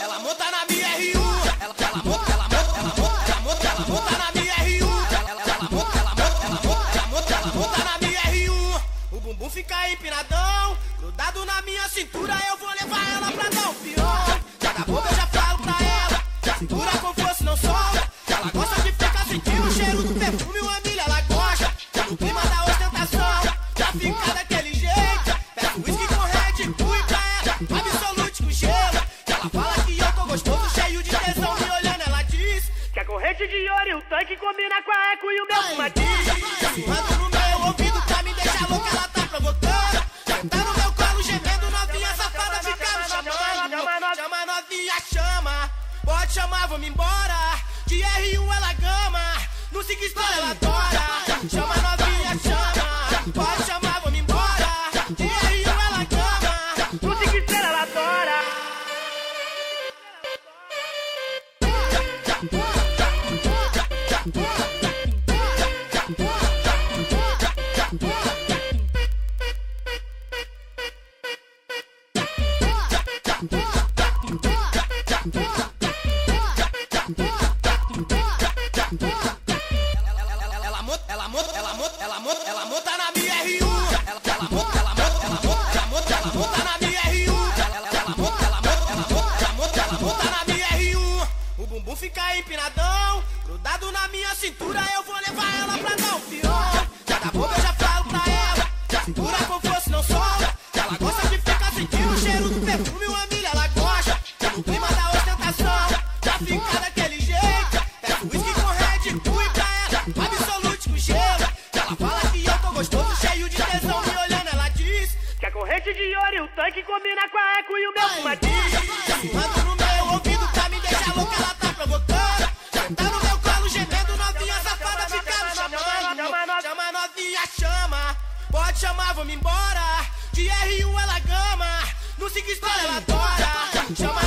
Ela monta na minha R1. Ela monta na minha R1. Ela monta na minha R1. O bumbum fica empinadão, grudado na minha cintura. Eu vou levar ela pra dar um pior. Cada boca eu já falo pra ela, segura com força, não solta. Ela gosta de ficar sentindo o cheiro do perfume, uma milha ela gosta. No clima da ostentação, já fica daquele jeito. Pega o whisky com Red Bull e pra ela Absolute com gelo. Ela fala que eu tô gostoso, cheio de tesão. Me olhando ela diz que a corrente de ouro e o tanque combina com a eco e o meu fumatiz. Sussurrando no meu ouvido pra me deixar louca, ela tá provocando. Senta no meu colo gemendo, novinha safada fica me chamando. Chama novinha, chama, pode chamar, vamos embora. De R1 ela gama, não siga história, ela adora. Chama novinha, chama, pode chamar, vamos embora. De R1 ela gama, não siga história, ela adora. Ela monta na minha R1. Ela monta na minha R1. Ela monta na minha R1. O bumbum fica empinadão, grudado na minha cintura. Eu vou levar ela pra dar um pior. Cada boca eu já falo pra ela, segura com força, não solta. Ela gosta de ficar sentindo o cheiro do perfume, uma milha ela gosta. No clima da ostentação, já fica daquele jeito. Pega o whisky com Red Bull e pra ela Absolute com gelo. Ela fala que eu tô gostoso, cheio de tesão. Me olhando ela diz que a corrente de ouro e o tanque combina com a eco e o meu fumatiz. Sussurrando no meu ouvido pra me deixar louca, ela tá provocando. Senta no meu colo gemendo, novinha safada fica me chamando. Chama novinha, chama, pode chamar, vamos embora. De R1 ela gama, não siga história, ela adora. Chama